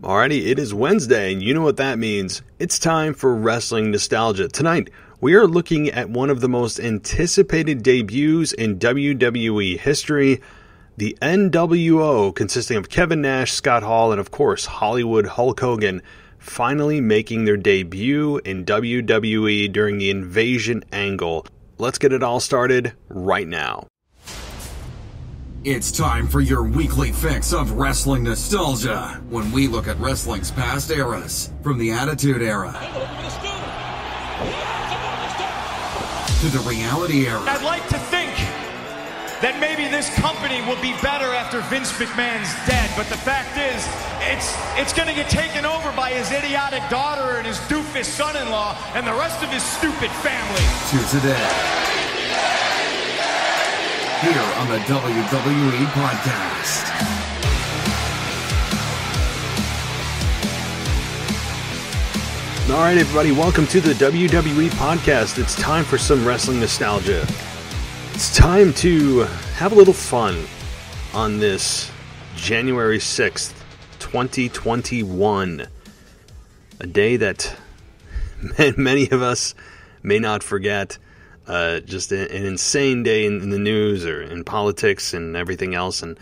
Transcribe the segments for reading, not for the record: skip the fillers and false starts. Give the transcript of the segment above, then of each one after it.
Alrighty, it is Wednesday, and you know what that means. It's time for Wrestling Nostalgia. Tonight, we are looking at one of the most anticipated debuts in WWE history, the nWo, consisting of Kevin Nash, Scott Hall, and of course, Hollywood Hulk Hogan, finally making their debut in WWE during the Invasion angle. Let's get it all started right now. It's time for your weekly fix of wrestling nostalgia, when we look at wrestling's past eras, from the Attitude Era to the Reality Era. I'd like to think that maybe this company will be better after Vince McMahon's dead, but the fact is, it's going to get taken over by his idiotic daughter and his doofus son-in-law and the rest of his stupid family. To today, here on the WWE Podcast. All right, everybody, welcome to the WWE Podcast. It's time for some wrestling nostalgia. It's time to have a little fun on this January 6th, 2021. A day that many of us may not forget. Just an insane day in the news or in politics and everything else. And,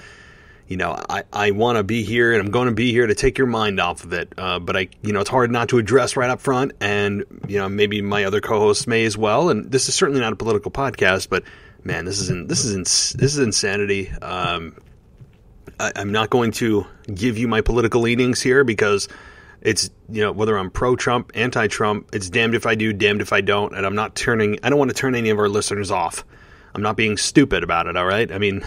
you know, I want to be here and I'm going to be here to take your mind off of it. But it's hard not to address right up front. And, maybe my other co-hosts may as well. And this is certainly not a political podcast, but man, this is insanity. I'm not going to give you my political leanings here because it's, whether I'm pro-Trump, anti-Trump, it's damned if I do, damned if I don't. And I don't want to turn any of our listeners off. I'm not being stupid about it, all right? I mean,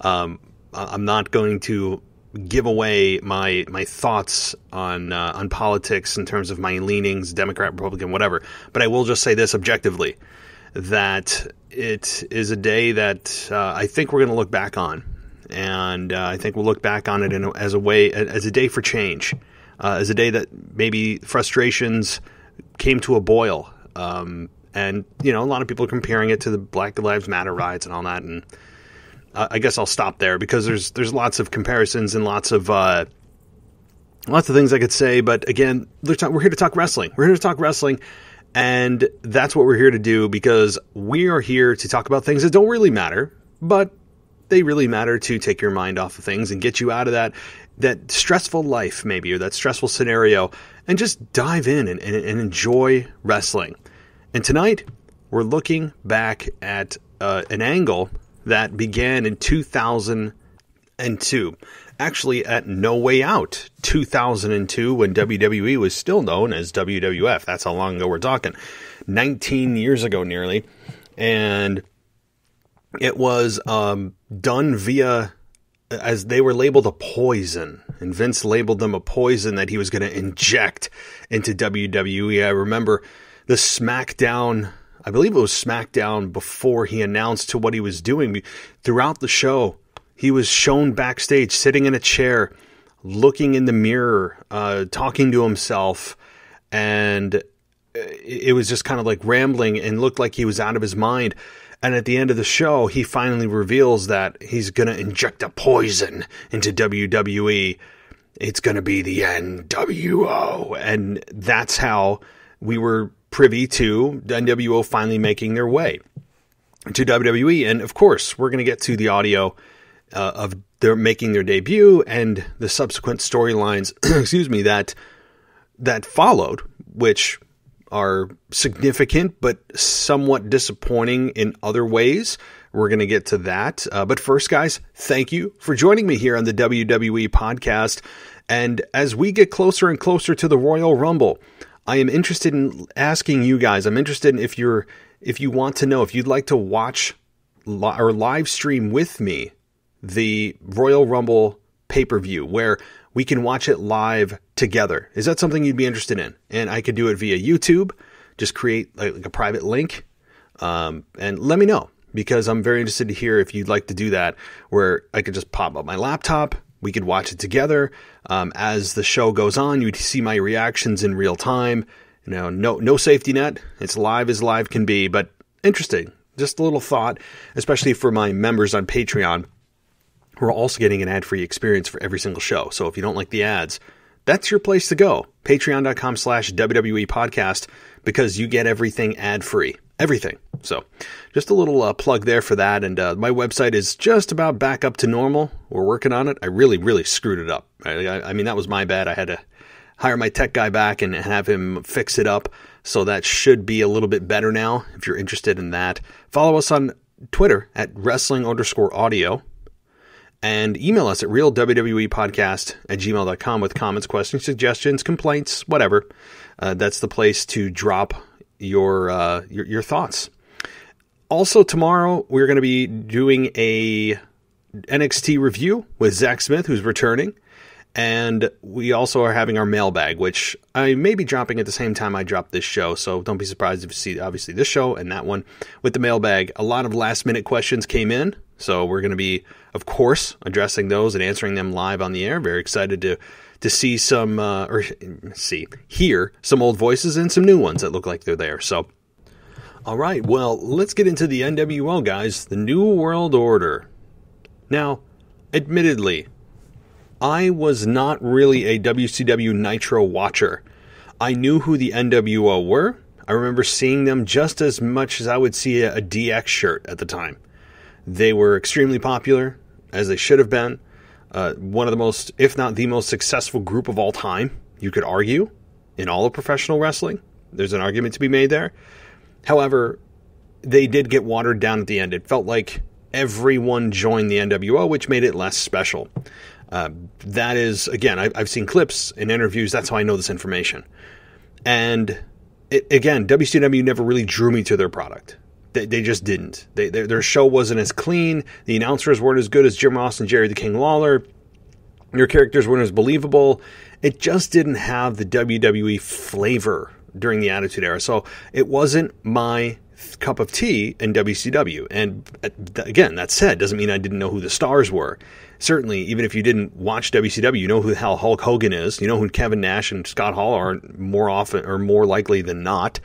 I'm not going to give away my thoughts on politics in terms of my leanings, Democrat, Republican, whatever. But I will just say this objectively, that it is a day that I think we're going to look back on. And I think we'll look back on it as a day for change. As a day that maybe frustrations came to a boil. And, a lot of people are comparing it to the Black Lives Matter riots and all that. And I guess I'll stop there because there's lots of comparisons and lots of things I could say. But again, we're here to talk wrestling. We're here to talk wrestling. And that's what we're here to do because we are here to talk about things that don't really matter, but they really matter to take your mind off of things and get you out of that stressful life maybe, or that stressful scenario, and just dive in and enjoy wrestling. And tonight, we're looking back at an angle that began in 2002. Actually, at No Way Out 2002, when WWE was still known as WWF. That's how long ago we're talking. 19 years ago nearly. And it was done via, as they were labeled, a poison. And Vince labeled them a poison that he was going to inject into WWE. I remember the SmackDown, I believe it was SmackDown, before he announced to what he was doing. Throughout the show, he was shown backstage, sitting in a chair, looking in the mirror, talking to himself. And it was just kind of like rambling and looked like he was out of his mind. And at the end of the show, he finally reveals that he's going to inject a poison into WWE. It's going to be the nWo. And that's how we were privy to nWo finally making their way to WWE. And of course, we're going to get to the audio of their making their debut and the subsequent storylines, that followed, which are significant but somewhat disappointing in other ways. We're going to get to that. But first, guys, thank you for joining me here on the WWE Podcast. And as we get closer and closer to the Royal Rumble, I am interested in asking you guys, I'm interested in if you want to know, if you'd like to watch or live stream with me the Royal Rumble pay-per-view, where we can watch it live together. Is that something you'd be interested in? And I could do it via YouTube. Just create like a private link and let me know, because I'm very interested to hear if you'd like to do that, where I could just pop up my laptop. We could watch it together. As the show goes on, you'd see my reactions in real time. No safety net. It's live as live can be, but interesting. Just a little thought, especially for my members on Patreon. We're also getting an ad-free experience for every single show. So if you don't like the ads, that's your place to go. Patreon.com/WWE podcast, because you get everything ad-free. Everything. So just a little plug there for that. And my website is just about back up to normal. We're working on it. I really screwed it up. I mean, that was my bad. I had to hire my tech guy back and have him fix it up. So that should be a little bit better now if you're interested in that. Follow us on Twitter at wrestling_audio. And email us at realwwepodcast@gmail.com with comments, questions, suggestions, complaints, whatever. That's the place to drop your thoughts. Also, tomorrow we're going to be doing a NXT review with Zach Smith, who's returning. And we also are having our mailbag, which I may be dropping at the same time I drop this show. So don't be surprised if you see, obviously, this show and that one with the mailbag. A lot of last-minute questions came in. So we're going to be, of course, addressing those and answering them live on the air. Very excited to see some, hear some old voices and some new ones that look like they're there. So, all right, well, let's get into the nWo, guys. The New World Order. Now, admittedly, I was not really a WCW Nitro watcher. I knew who the nWo were. I remember seeing them just as much as I would see a DX shirt at the time. They were extremely popular, as they should have been. One of the most, if not the most successful group of all time, you could argue, in all of professional wrestling. There's an argument to be made there. However, they did get watered down at the end. It felt like everyone joined the nWo, which made it less special. That is, again, I've seen clips and interviews. That's how I know this information. And again, WCW never really drew me to their product. They just didn't. Their show wasn't as clean. The announcers weren't as good as Jim Ross and Jerry the King Lawler. Their characters weren't as believable. It just didn't have the WWE flavor during the Attitude Era. So it wasn't my cup of tea in WCW. And again, that said, doesn't mean I didn't know who the stars were. Certainly, even if you didn't watch WCW, you know who the hell Hulk Hogan is. You know who Kevin Nash and Scott Hall are more often or more likely than not.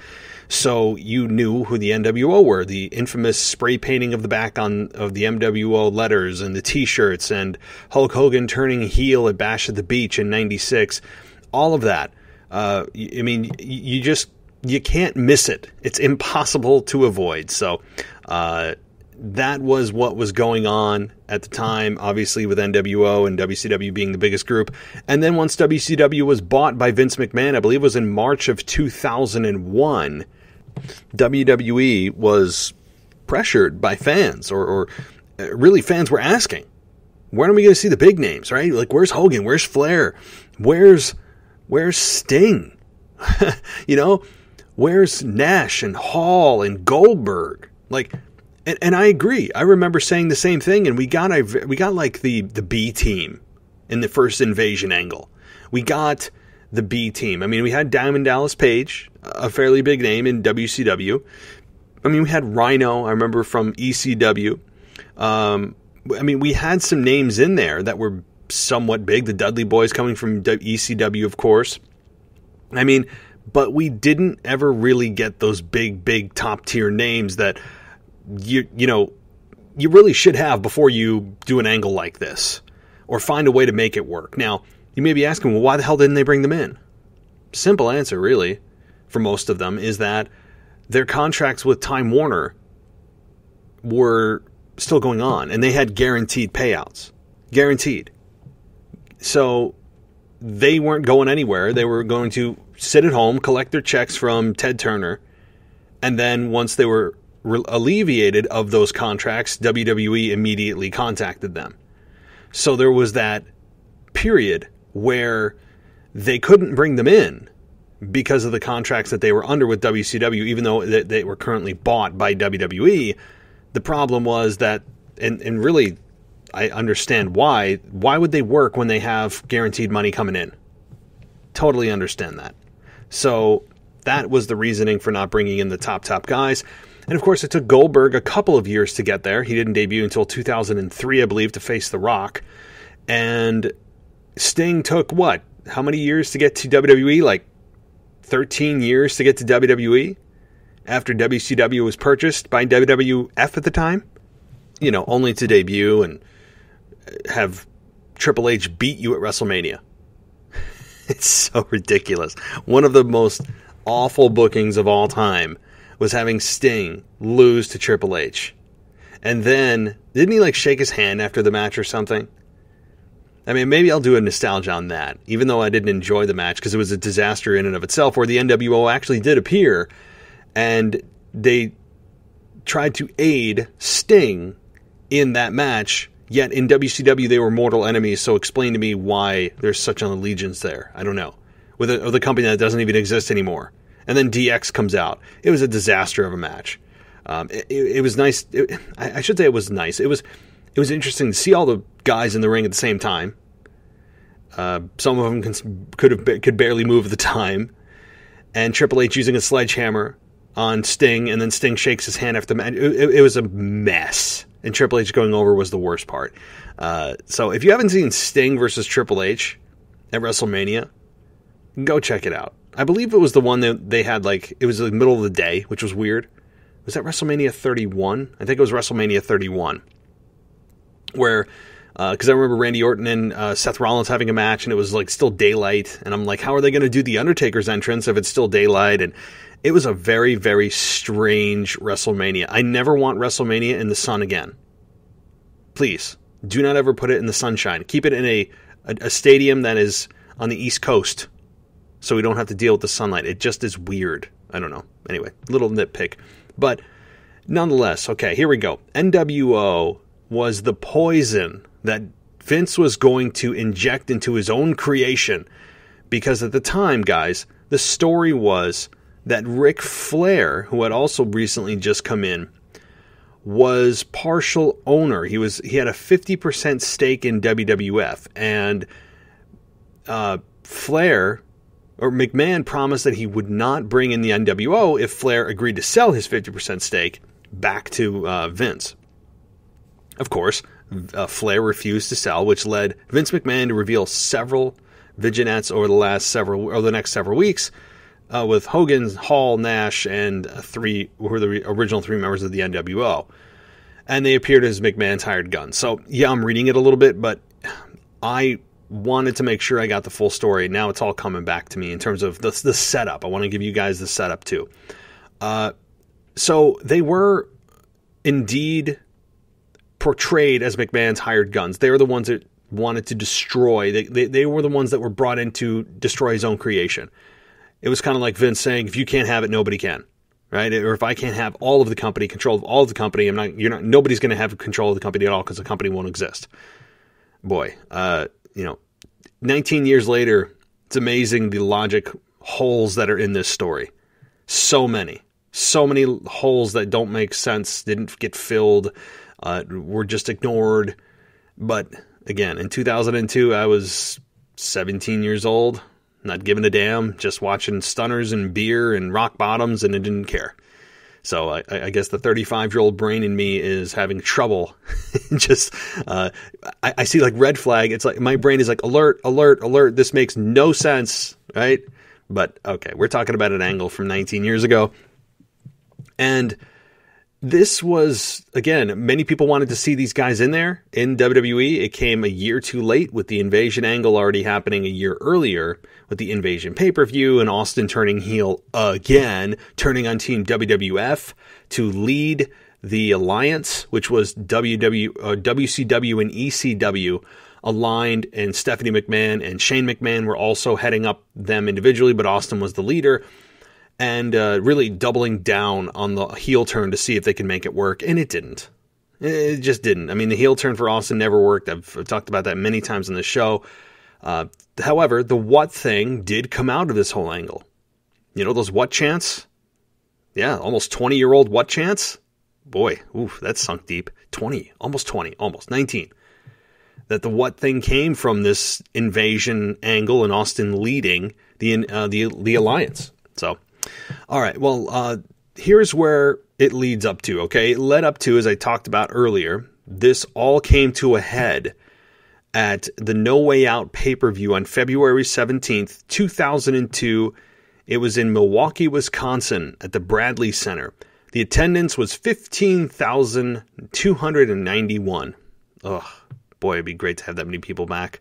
So you knew who the nWo were. The infamous spray painting of the back of the nWo letters and the T-shirts and Hulk Hogan turning heel at Bash at the Beach in '96. All of that. I mean, you can't miss it. It's impossible to avoid. So that was what was going on at the time, obviously with nWo and WCW being the biggest group. And then once WCW was bought by Vince McMahon, I believe it was in March of 2001, WWE was pressured by fans, or really fans were asking, when are we going to see the big names, right? Like, where's Hogan? Where's Flair? Where's Sting? You know, where's Nash and Hall and Goldberg? Like, and I agree. I remember saying the same thing, and we got like the B team in the first Invasion angle. We got the B team. I mean, we had Diamond Dallas Page, a fairly big name in WCW. I mean, we had Rhino, I remember, from ECW. I mean, we had some names in there that were somewhat big. The Dudley Boys coming from ECW, of course. I mean, but we didn't ever really get those big top tier names that you really should have before you do an angle like this, or find a way to make it work. Now, you may be asking, well, why the hell didn't they bring them in? Simple answer, really, for most of them, is that their contracts with Time Warner were still going on, and they had guaranteed payouts. Guaranteed. So they weren't going anywhere. They were going to sit at home, collect their checks from Ted Turner, and then once they were alleviated of those contracts, WWE immediately contacted them. So there was that period where they couldn't bring them in because of the contracts that they were under with WCW, even though they were currently bought by WWE. The problem was that, and really, I understand why. Why would they work when they have guaranteed money coming in? Totally understand that. So that was the reasoning for not bringing in the top guys. And of course, it took Goldberg a couple of years to get there. He didn't debut until 2003, I believe, to face The Rock. And Sting took what? How many years to get to WWE? Like 13 years to get to WWE after WCW was purchased by WWF at the time. You know, only to debut and have Triple H beat you at WrestleMania. It's so ridiculous. One of the most awful bookings of all time was having Sting lose to Triple H. And then, didn't he like shake his hand after the match or something? I mean, maybe I'll do a nostalgia on that, even though I didn't enjoy the match because it was a disaster in and of itself, where the nWo actually did appear and they tried to aid Sting in that match, yet in WCW they were mortal enemies, so explain to me why there's such an allegiance there. I don't know. With a company that doesn't even exist anymore. And then DX comes out. It was a disaster of a match. It was nice. I should say it was nice. It was interesting to see all the guys in the ring at the same time. Some of them could barely move at the time. And Triple H using a sledgehammer on Sting, and then Sting shakes his hand after the match. It was a mess. And Triple H going over was the worst part. So if you haven't seen Sting versus Triple H at WrestleMania, go check it out. I believe it was the one that they had, like, it was the middle of the day, which was weird. Was that WrestleMania 31? I think it was WrestleMania 31. Where, because I remember Randy Orton and Seth Rollins having a match, and it was like still daylight, and I'm like, how are they going to do the Undertaker's entrance if it's still daylight? And it was a very, very strange WrestleMania. I never want WrestleMania in the sun again. Please, do not ever put it in the sunshine. Keep it in a stadium that is on the East Coast, so we don't have to deal with the sunlight. It just is weird. I don't know. Anyway, little nitpick. But nonetheless, okay, here we go. nWo was the poison that Vince was going to inject into his own creation. Because at the time, guys, the story was that Ric Flair, who had also recently just come in, was partial owner. He had a 50% stake in WWF. And Flair, or McMahon, promised that he would not bring in the nWo if Flair agreed to sell his 50% stake back to Vince. Of course, Flair refused to sell, which led Vince McMahon to reveal several vignettes over the next several weeks, with Hogan, Hall, Nash, and who were the original three members of the nWo. And they appeared as McMahon's hired guns. So, yeah, I'm reading it a little bit, but I wanted to make sure I got the full story. Now it's all coming back to me in terms of the setup. I want to give you guys the setup too. So they were indeed portrayed as McMahon's hired guns. They were the ones that wanted to destroy. They were the ones that were brought in to destroy his own creation. It was kind of like Vince saying, if you can't have it, nobody can. Right? Or if I can't have all of the company, control of all of the company, nobody's going to have control of the company at all because the company won't exist. Boy, 19 years later, it's amazing the logic holes that are in this story. So many holes that don't make sense, didn't get filled, were just ignored. But again, in 2002, I was 17 years old, not giving a damn, just watching stunners and beer and rock bottoms, and I didn't care. So I guess the 35-year-old brain in me is having trouble. I see like red flag. It's like my brain is like alert, alert, alert. This makes no sense, right? But okay, we're talking about an angle from 19 years ago. And this was, again, many people wanted to see these guys in there in WWE. It came a year too late with the Invasion angle already happening a year earlier with the Invasion pay-per-view and Austin turning heel again, turning on Team WWF to lead the alliance, which was WCW and ECW aligned, and Stephanie McMahon and Shane McMahon were also heading up them individually, but Austin was the leader. And really doubling down on the heel turn to see if they can make it work. And it didn't. It just didn't. I mean, the heel turn for Austin never worked. I've talked about that many times on the show. However, the what thing did come out of this whole angle. You know, those what chants? Yeah, almost 20-year-old what chants? Boy, oof, that sunk deep. 19. That the what thing came from this Invasion angle and Austin leading the alliance. So, all right, well, here's where it leads up to, okay? It led up to, as I talked about earlier, this all came to a head at the No Way Out pay-per-view on February 17th, 2002. It was in Milwaukee, Wisconsin at the Bradley Center. The attendance was 15,291. Ugh, boy, it'd be great to have that many people back.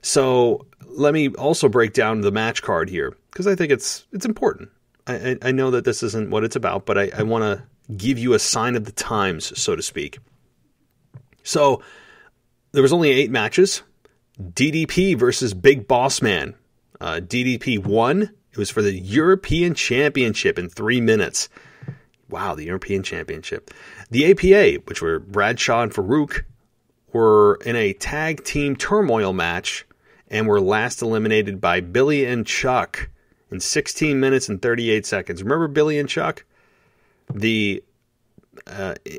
So let me also break down the match card here, because I think it's important. I know that this isn't what it's about, but I want to give you a sign of the times, so to speak. So there was only 8 matches. DDP versus Big Boss Man. DDP won. It was for the European Championship in 3 minutes. Wow, the European Championship. The APA, which were Bradshaw and Farouk, were in a tag team turmoil match and were last eliminated by Billy and Chuck in 16 minutes and 38 seconds. Remember Billy and Chuck? The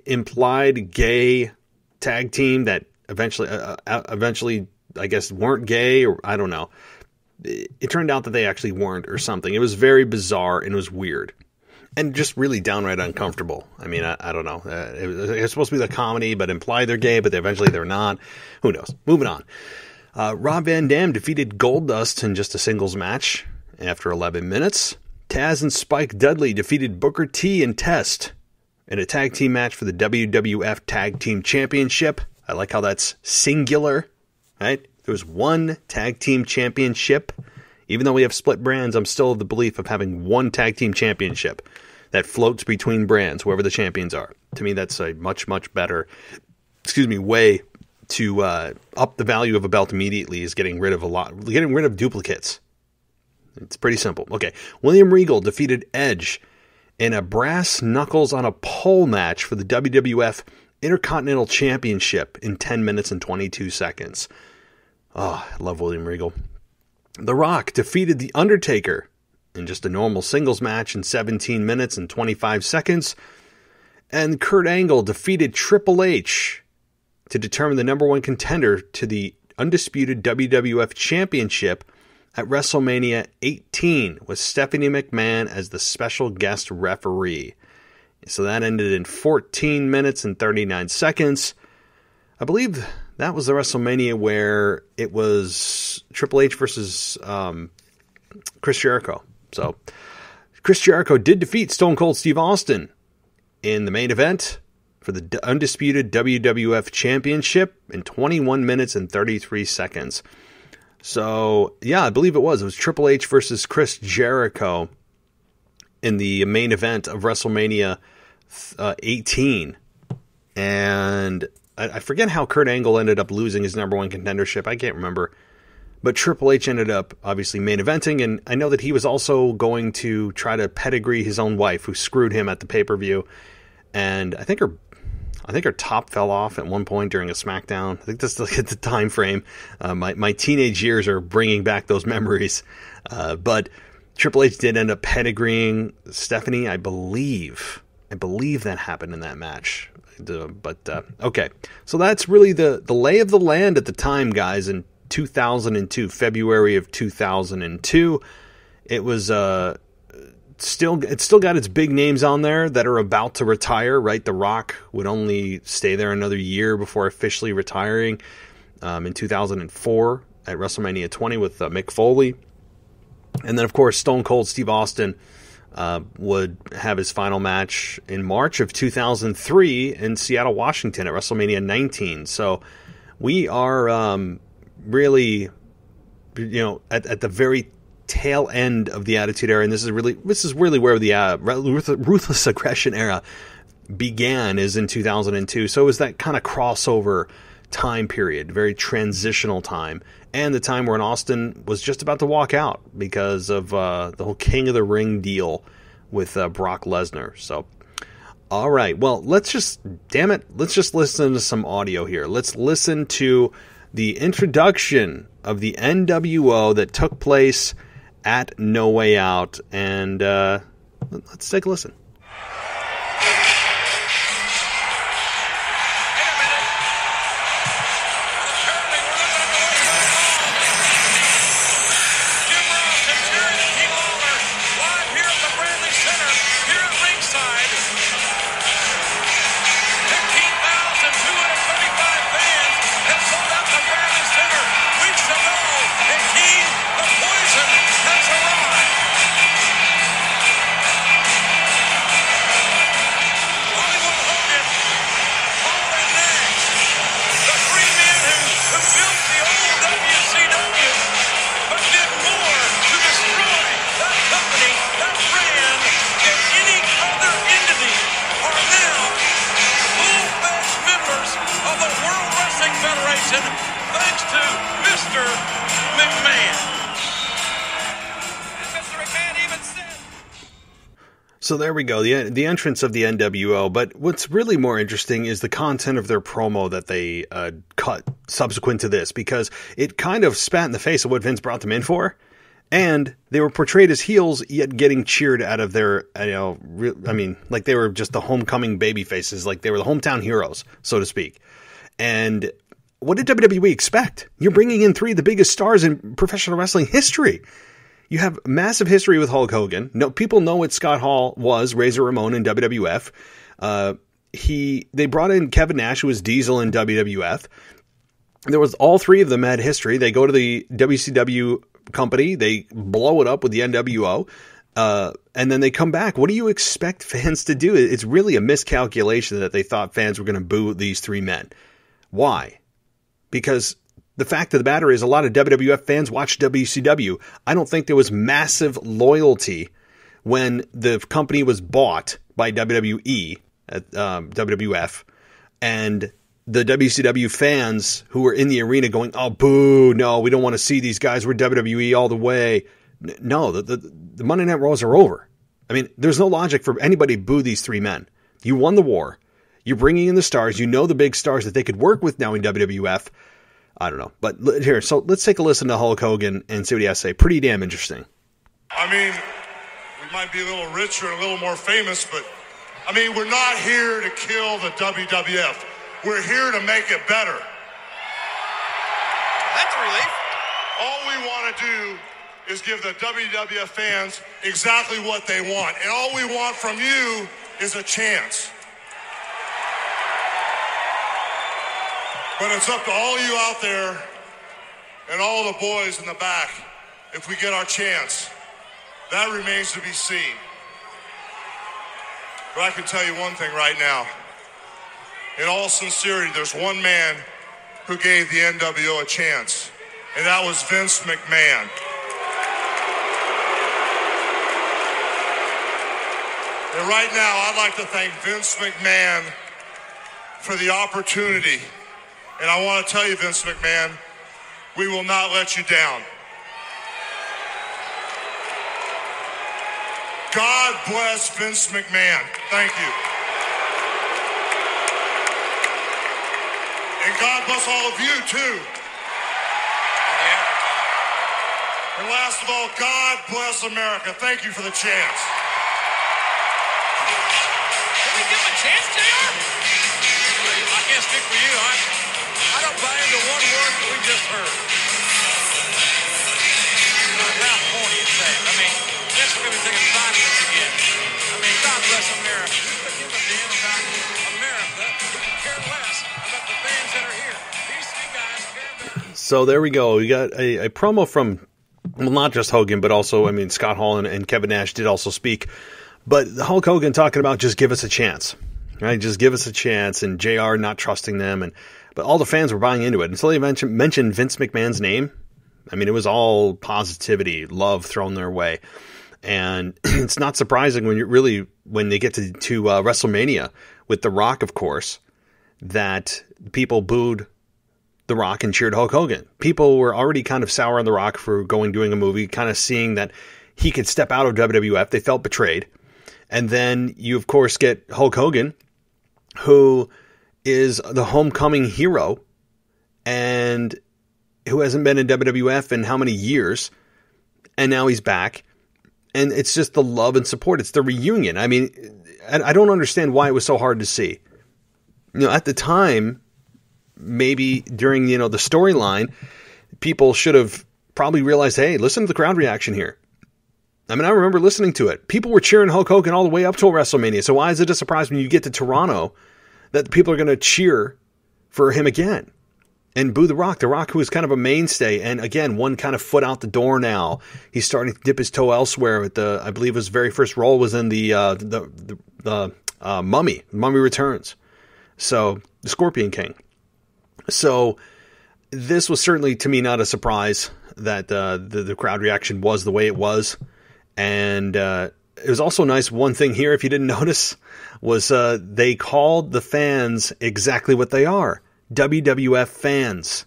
implied gay tag team that eventually, I guess, weren't gay, or I don't know. It turned out that they actually weren't, or something. It was very bizarre and it was weird. And just really downright uncomfortable. I mean, I don't know. It was supposed to be the comedy, but implied they're gay, but eventually they're not. Who knows? Moving on. Rob Van Dam defeated Goldust in just a singles match after 11 minutes. Taz and Spike Dudley defeated Booker T and Test in a tag team match for the WWF Tag Team Championship. I like how that's singular, right? There was one tag team championship. Even though we have split brands, I'm still of the belief of having one tag team championship that floats between brands, whoever the champions are. To me, that's a much, much better, way to up the value of a belt immediately, is getting rid of duplicates. It's pretty simple. Okay, William Regal defeated Edge in a brass knuckles on a pole match for the WWF Intercontinental Championship in 10 minutes and 22 seconds. Oh, I love William Regal. The Rock defeated The Undertaker in just a normal singles match in 17 minutes and 25 seconds. And Kurt Angle defeated Triple H to determine the number 1 contender to the undisputed WWF Championship at WrestleMania 18 with Stephanie McMahon as the special guest referee. So that ended in 14 minutes and 39 seconds. I believe that was the WrestleMania where it was Triple H versus Chris Jericho. So Chris Jericho did defeat Stone Cold Steve Austin in the main event for the undisputed WWF Championship in 21 minutes and 33 seconds. So, yeah, I believe it was. It was Triple H versus Chris Jericho in the main event of WrestleMania 18. And I forget how Kurt Angle ended up losing his number 1 contendership. I can't remember. But Triple H ended up obviously main eventing, and I know that he was also going to try to pedigree his own wife, who screwed him at the pay-per-view. And I think her top fell off at one point during a SmackDown. I think that's the time frame. My teenage years are bringing back those memories. But Triple H did end up pedigreeing Stephanie, I believe. I believe that happened in that match. Okay. So that's really the lay of the land at the time, guys, in 2002, February of 2002. It was still got its big names on there that are about to retire, right? The Rock would only stay there another year before officially retiring in 2004 at WrestleMania 20 with Mick Foley. And then, of course, Stone Cold Steve Austin would have his final match in March of 2003 in Seattle, Washington at WrestleMania 19. So we are really, at the very tail end of the Attitude Era, and this is really where the Ruthless Aggression Era began, is in 2002. So it was that kind of crossover time period, very transitional time, and the time when Austin was just about to walk out because of the whole King of the Ring deal with Brock Lesnar. So, all right, well, let's just listen to some audio here. Let's listen to the introduction of the nWo that took place at No Way Out, and let's take a listen. nation thanks to Mr. McMahon. And Mr. McMahon even said... So there we go, the entrance of the nWo. But what's really more interesting is the content of their promo that they cut subsequent to this, because it kind of spat in the face of what Vince brought them in for. And they were portrayed as heels, yet getting cheered out of their, like they were just the homecoming baby faces, like they were the hometown heroes, so to speak. And what did WWE expect? You're bringing in three of the biggest stars in professional wrestling history. You have massive history with Hulk Hogan. No, people know what Scott Hall was, Razor Ramon in WWF. They brought in Kevin Nash, who was Diesel in WWF. There was all three of them had history. They go to the WCW company, they blow it up with the nWo, and then they come back. What do you expect fans to do? It's really a miscalculation that they thought fans were going to boo these three men. Why? Because the fact of the matter is a lot of WWF fans watched WCW. I don't think there was massive loyalty when the company was bought by WWE at WWF, and the WCW fans who were in the arena going, oh, boo, no, we don't want to see these guys. We're WWE all the way. No, the Monday Night Raws are over. I mean, there's no logic for anybody to boo these three men. You won the war. You're bringing in the stars. You know the big stars that they could work with now in WWF. I don't know. But here, so let's take a listen to Hulk Hogan and see what he has to say. Pretty damn interesting. I mean, we might be a little richer and a little more famous, but, I mean, we're not here to kill the WWF. We're here to make it better. That's a relief. All we want to do is give the WWF fans exactly what they want. And all we want from you is a chance. But it's up to all you out there and all the boys in the back if we get our chance. That remains to be seen. But I can tell you one thing right now. In all sincerity, there's one man who gave the nWo a chance, and that was Vince McMahon. And right now, I'd like to thank Vince McMahon for the opportunity. And I want to tell you, Vince McMahon, we will not let you down. God bless Vince McMahon. Thank you. And God bless all of you, too. And last of all, God bless America. Thank you for the chance. Can we give him a chance, JR? I can't speak for you. I don't buy into one word that we just heard. Ralph Corny is saying. I mean, that's going to be taking 5 minutes again. I mean, God bless America. Who's the human being about America who can care less about the fans that are here? These three guys care better. So there we go. We got a promo from, well, not just Hogan, but also, I mean, Scott Hall and Kevin Nash did also speak. But Hulk Hogan talking about just give us a chance. Right? Just give us a chance. And JR not trusting them. But all the fans were buying into it. Until they mentioned Vince McMahon's name. I mean, it was all positivity, love thrown their way. And it's not surprising when they get to WrestleMania with The Rock, of course, that people booed The Rock and cheered Hulk Hogan. People were already kind of sour on The Rock for doing a movie, kind of seeing that he could step out of WWF. They felt betrayed. And then you, of course, get Hulk Hogan, who is the homecoming hero and who hasn't been in WWF in how many years. And now he's back. And it's just the love and support. It's the reunion. I mean, I don't understand why it was so hard to see. You know, at the time, maybe during, the storyline, people should have probably realized, hey, listen to the crowd reaction here. I mean, I remember listening to it. People were cheering Hulk Hogan all the way up till WrestleMania. So why is it a surprise when you get to Toronto that people are going to cheer for him again? And boo The Rock. The Rock, who is kind of a mainstay, and again, one kind of foot out the door now. He's starting to dip his toe elsewhere. With I believe his very first role was in the Mummy. Mummy Returns. So the Scorpion King. So this was certainly to me not a surprise that the crowd reaction was the way it was, and it was also nice. One thing here, if you didn't notice, was they called the fans exactly what they are. WWF fans.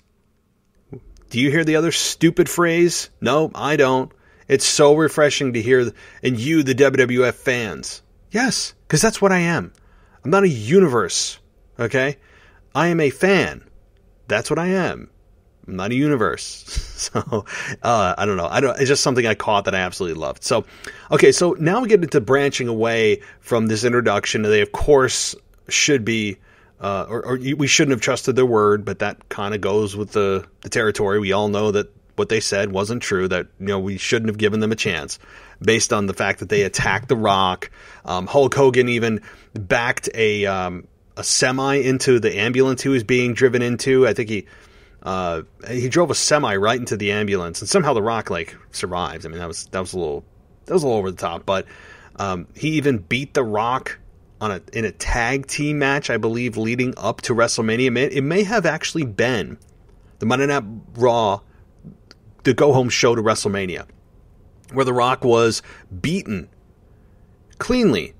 Do you hear the other stupid phrase? No, I don't. It's so refreshing to hear, and you, the WWF fans. Yes, because that's what I am. I'm not a universe, okay? I am a fan. That's what I am. I'm not a universe. So, I don't know. It's just something I caught that I absolutely loved. So, okay, so now we get into branching away from this introduction. They, of course, should be, or we shouldn't have trusted their word, but that kind of goes with the territory. We all know that what they said wasn't true, that, we shouldn't have given them a chance based on the fact that they attacked The Rock. Hulk Hogan even backed a semi into the ambulance he was being driven into. I think he drove a semi right into the ambulance, and somehow The Rock survived. I mean, that was a little over the top, but he even beat The Rock in a tag team match, I believe, leading up to WrestleMania. It may have actually been the Monday Night Raw, the go-home show to WrestleMania, where The Rock was beaten cleanly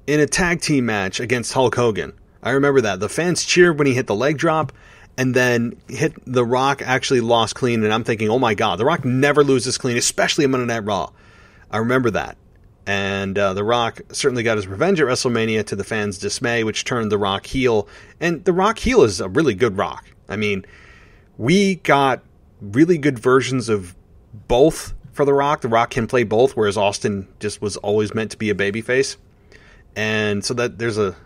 in a tag team match against Hulk Hogan. I remember that. The fans cheered when he hit the leg drop, and then The Rock actually lost clean, and I'm thinking, oh my God, The Rock never loses clean, especially in Monday Night Raw. I remember that. And The Rock certainly got his revenge at WrestleMania to the fans' dismay, which turned The Rock heel. And The Rock heel is a really good Rock. I mean, we got really good versions of both for The Rock. The Rock can play both, whereas Austin just was always meant to be a babyface. And so that there's a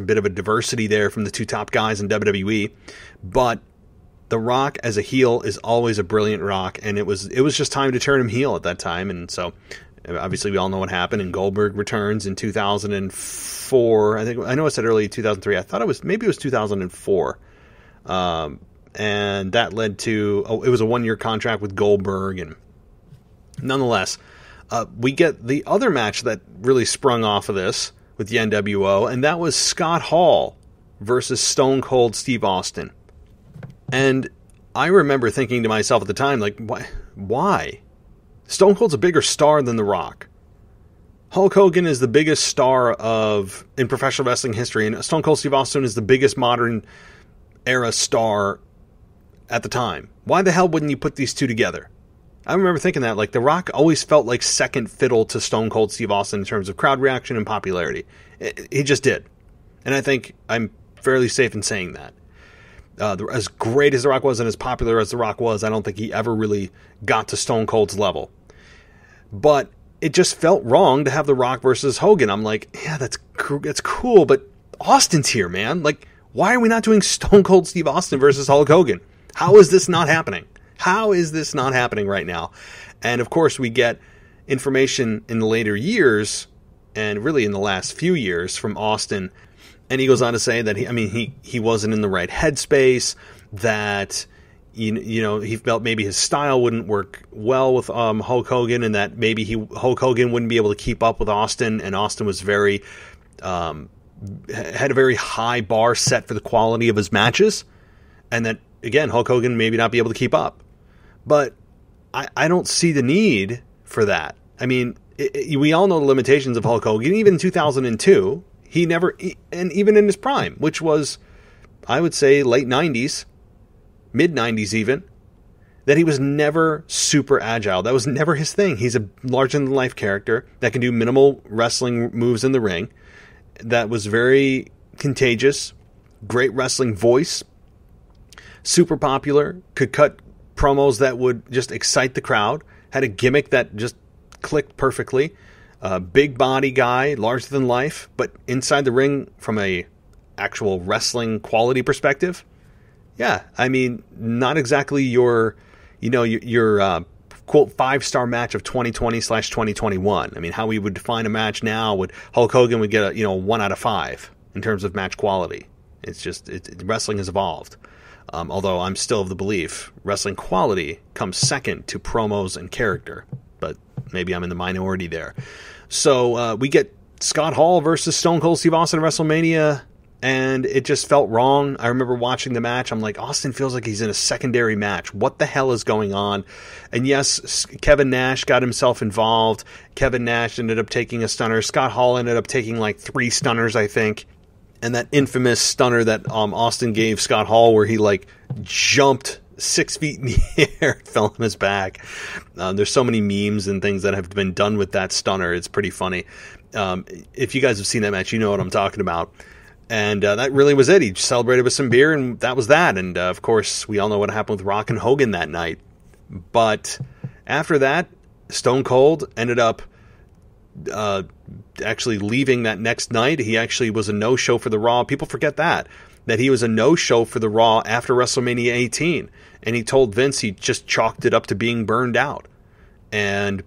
bit of a diversity there from the two top guys in WWE. But The Rock as a heel is always a brilliant Rock, and it was just time to turn him heel at that time. And so obviously we all know what happened, and Goldberg returns in 2004. I know I said early 2003. I thought it was 2004. And that led to, it was a 1-year contract with Goldberg. And nonetheless, we get the other match that really sprung off of this with the nWo, and that was Scott Hall versus Stone Cold Steve Austin. And I remember thinking to myself at the time, why? Stone Cold's a bigger star than The Rock. Hulk Hogan is the biggest star in professional wrestling history, and Stone Cold Steve Austin is the biggest modern era star at the time. Why the hell wouldn't you put these two together? I remember thinking that, The Rock always felt like second fiddle to Stone Cold Steve Austin in terms of crowd reaction and popularity. He just did. And I think I'm fairly safe in saying that. As great as The Rock was and as popular as The Rock was, I don't think he ever really got to Stone Cold's level. But it just felt wrong to have The Rock versus Hogan. I'm like, yeah, that's cool, but Austin's here, man. Why are we not doing Stone Cold Steve Austin versus Hulk Hogan? How is this not happening? How is this not happening right now? And of course, we get information in the later years, and really in the last few years, from Austin. And he goes on to say that he wasn't in the right headspace, that he felt maybe his style wouldn't work well with Hulk Hogan, and that maybe Hulk Hogan wouldn't be able to keep up with Austin, and Austin was had a very high bar set for the quality of his matches, and that, again, Hulk Hogan maybe not be able to keep up. But I don't see the need for that. I mean, we all know the limitations of Hulk Hogan. Even in 2002, he never, and even in his prime, which was, I would say, late 90s, mid 90s even, that he was never super agile. That was never his thing. He's a larger-than-life character that can do minimal wrestling moves in the ring, that was very contagious, great wrestling voice, super popular, could cut promos that would just excite the crowd, had a gimmick that just clicked perfectly, big body guy, larger than life, but inside the ring from a actual wrestling quality perspective, yeah, I mean, not exactly your quote 5-star match of 2020/2021. I mean, how we would define a match now, Hulk Hogan would get a 1 out of 5 in terms of match quality. It's just wrestling has evolved. Although I'm still of the belief wrestling quality comes second to promos and character, but maybe I'm in the minority there. So we get Scott Hall versus Stone Cold Steve Austin at WrestleMania, and it just felt wrong. I remember watching the match. I'm like, Austin feels like he's in a secondary match. What the hell is going on? And yes, Kevin Nash got himself involved. Kevin Nash ended up taking a stunner. Scott Hall ended up taking 3 stunners, I think. and that infamous stunner that Austin gave Scott Hall, where he like jumped 6 feet in the air, fell on his back. There's so many memes and things that have been done with that stunner. It's pretty funny. If you guys have seen that match, you know what I'm talking about. And that really was it. He celebrated with some beer, and that was that. And, of course, we all know what happened with Rock and Hogan that night. But after that, Stone Cold ended up actually leaving that next night. He actually was a no-show for the Raw. People forget that he was a no-show for the Raw after WrestleMania 18. And he told Vince he just chalked it up to being burned out. And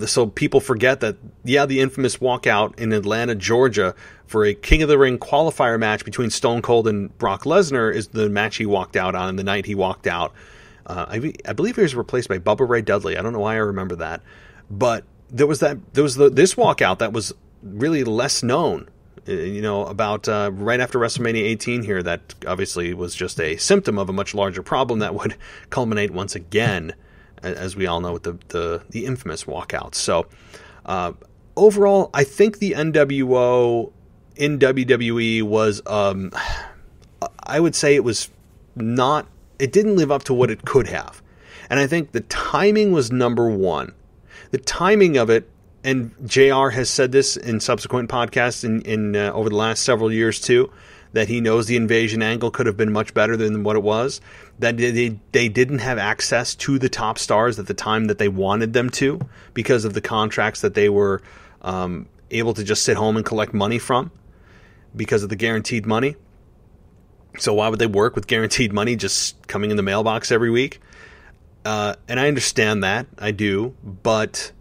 so people forget that, the infamous walkout in Atlanta, Georgia, for a King of the Ring qualifier match between Stone Cold and Brock Lesnar is the match he walked out on, and the night he walked out. I believe he was replaced by Bubba Ray Dudley. I don't know why I remember that. But there was this walkout that was really less known, about right after WrestleMania 18 here, that obviously was just a symptom of a much larger problem that would culminate once again, as we all know, with the infamous walkout. So overall, I think the nWo in WWE was, I would say it didn't live up to what it could have. And I think the timing was number one. The timing of it, and JR has said this in subsequent podcasts in over the last several years too, that he knows the invasion angle could have been much better than what it was, that they didn't have access to the top stars at the time that they wanted them to because of the contracts that they were able to just sit home and collect money from because of the guaranteed money. So why would they work with guaranteed money just coming in the mailbox every week? And I understand that, I do, but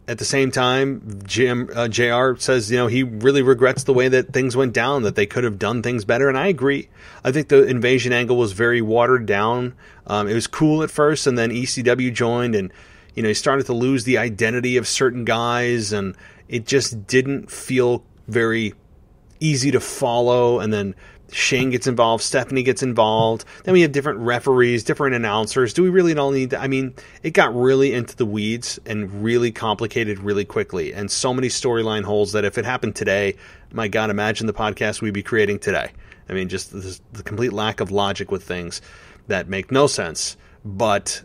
at the same time, JR says, he really regrets the way that things went down, that they could have done things better, and I agree. I think the invasion angle was very watered down. It was cool at first, and then ECW joined, and he started to lose the identity of certain guys, and it just didn't feel very easy to follow. And then Shane gets involved, Stephanie gets involved, then we have different referees, different announcers. Do we really all need that? I mean, it got really into the weeds and really complicated really quickly, and so many storyline holes that if it happened today, my God, imagine the podcast we'd be creating today. I mean, just the complete lack of logic with things that make no sense. But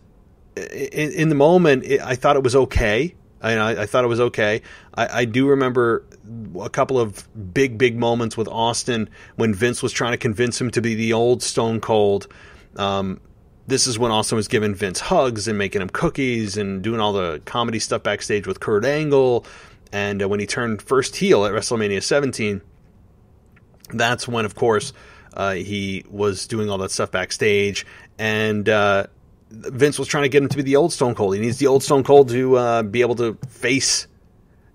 in the moment, I thought it was okay. I thought it was okay. I do remember a couple of big moments with Austin when Vince was trying to convince him to be the old Stone Cold. This is when Austin was giving Vince hugs and making him cookies and doing all the comedy stuff backstage with Kurt Angle. And when he turned first heel at WrestleMania 17, that's when, of course, he was doing all that stuff backstage. And Vince was trying to get him to be the old Stone Cold. He needs the old Stone Cold to be able to face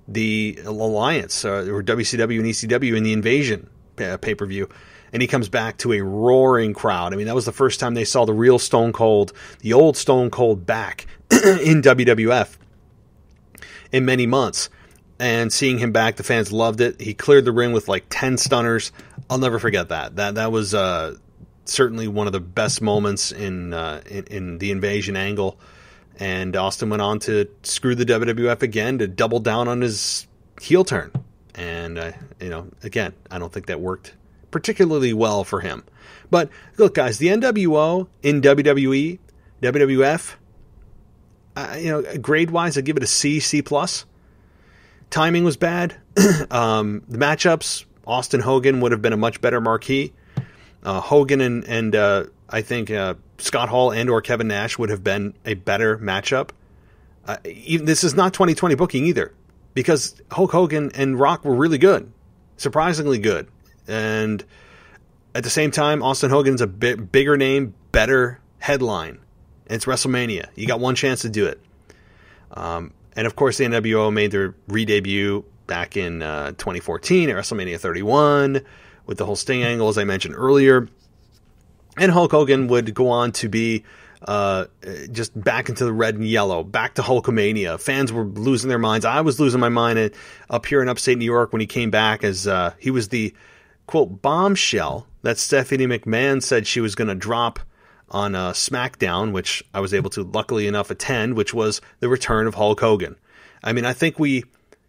the Alliance or WCW and ECW in the Invasion pay-per-view. And he comes back to a roaring crowd. I mean, that was the first time they saw the real Stone Cold, the old Stone Cold, back in WWF in many months. And seeing him back, the fans loved it. He cleared the ring with like 10 stunners. I'll never forget that. That was certainly one of the best moments in the Invasion angle. And Austin went on to screw the WWF again to double down on his heel turn. And again, I don't think that worked particularly well for him. But look, guys, the nWo in WWE, WWF, grade wise, I'd give it a C+. Timing was bad. The matchups, Austin Hogan would have been a much better marquee. Hogan and I think Scott Hall and or Kevin Nash would have been a better matchup. This is not 2020 booking either, because Hulk Hogan and Rock were really good, surprisingly good. And at the same time, Austin Hogan's a bit bigger name, better headline. And it's WrestleMania. You got one chance to do it. And of course, the nWo made their re-debut back in 2014 at WrestleMania 31 with the whole Sting angle, as I mentioned earlier. And Hulk Hogan would go on to be just back into the red and yellow, back to Hulkamania. Fans were losing their minds. I was losing my mind up here in upstate New York when he came back, as he was the, quote, bombshell that Stephanie McMahon said she was going to drop on SmackDown, which I was able to luckily enough attend, which was the return of Hulk Hogan. I mean, I think we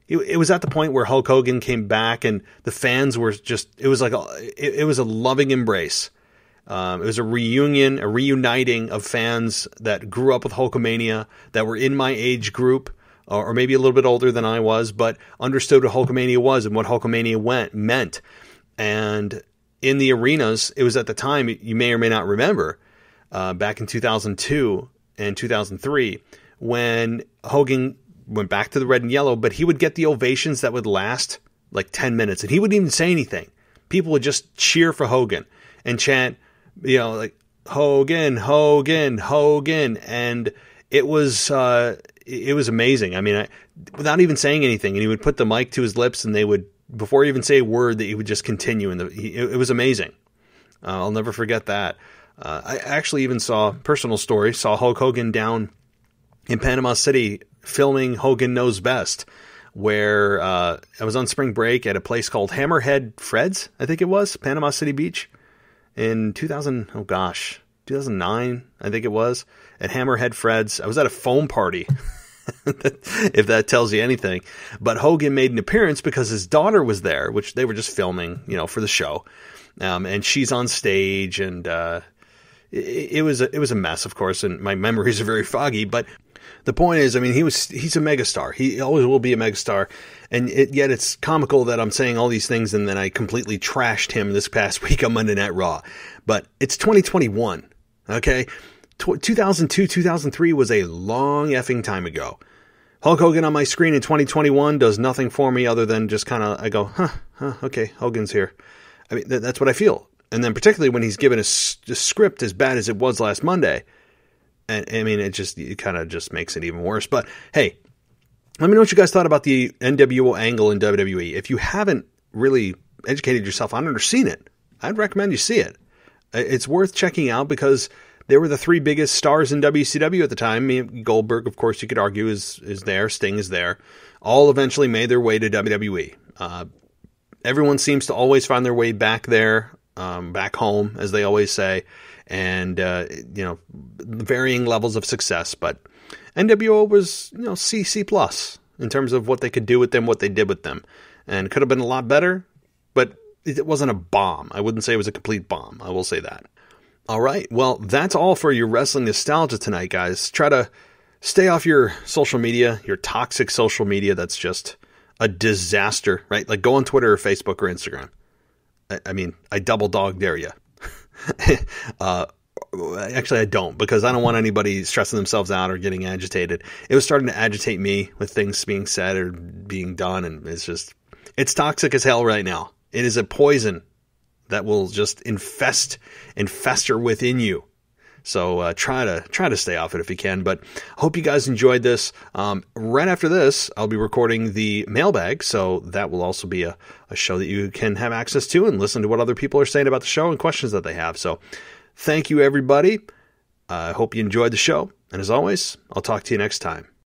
it was at the point where Hulk Hogan came back and the fans were just, it was like, it was a loving embrace. It was a reunion, a reuniting of fans that grew up with Hulkamania, that were in my age group, or maybe a little bit older than I was, but understood what Hulkamania was and what Hulkamania meant. And in the arenas, it was at the time, you may or may not remember, back in 2002 and 2003, when Hogan went back to the red and yellow, but he would get the ovations that would last like 10 minutes, and he wouldn't even say anything. People would just cheer for Hogan and chant, like Hogan, Hogan, Hogan, and it was amazing. I mean, without even saying anything, and he would put the mic to his lips, and they would, before he even say a word, that he would just continue, and it was amazing. I'll never forget that. I actually even saw Hulk Hogan down in Panama City filming Hogan Knows Best, where I was on spring break at a place called Hammerhead Fred's, I think it was, Panama City Beach, in 2009, I think it was, at Hammerhead Fred's. I was at a foam party, if that tells you anything. But Hogan made an appearance because his daughter was there, which they were just filming, for the show. And she's on stage, and it was a mess, of course, and my memories are very foggy, but the point is, I mean, he's a megastar. He always will be a megastar. And yet it's comical that I'm saying all these things and then I completely trashed him this past week on Monday Night Raw. But it's 2021, okay? 2002, 2003 was a long effing time ago. Hulk Hogan on my screen in 2021 does nothing for me other than just kind of, I go, okay, Hogan's here. I mean, that's what I feel. And then particularly when he's given a script as bad as it was last Monday. And I mean, it kind of just makes it even worse. But hey, let me know what you guys thought about the nWo angle in WWE. If you haven't really educated yourself on it or seen it, I'd recommend you see it. It's worth checking out because they were the three biggest stars in WCW at the time. I mean, Goldberg, of course, you could argue is there. Sting is there. All eventually made their way to WWE. Everyone seems to always find their way back there, back home, as they always say. And, varying levels of success, but nWo was, C+ in terms of what they could do with them, what they did with them, and could have been a lot better, but it wasn't a bomb. I wouldn't say it was a complete bomb. I will say that. All right. Well, that's all for your wrestling nostalgia tonight, guys. Try to stay off your social media, your toxic social media. That's just a disaster, right? Like go on Twitter or Facebook or Instagram. I mean, I double dog dare you. Actually, I don't, because I don't want anybody stressing themselves out or getting agitated. It was starting to agitate me with things being said or being done, and it's toxic as hell right now. It is a poison that will just fester within you. So try to stay off it if you can. But I hope you guys enjoyed this. Right after this, I'll be recording the mailbag, so that will also be a show that you can have access to and listen to what other people are saying about the show and questions that they have. So thank you, everybody. I hope you enjoyed the show. And as always, I'll talk to you next time.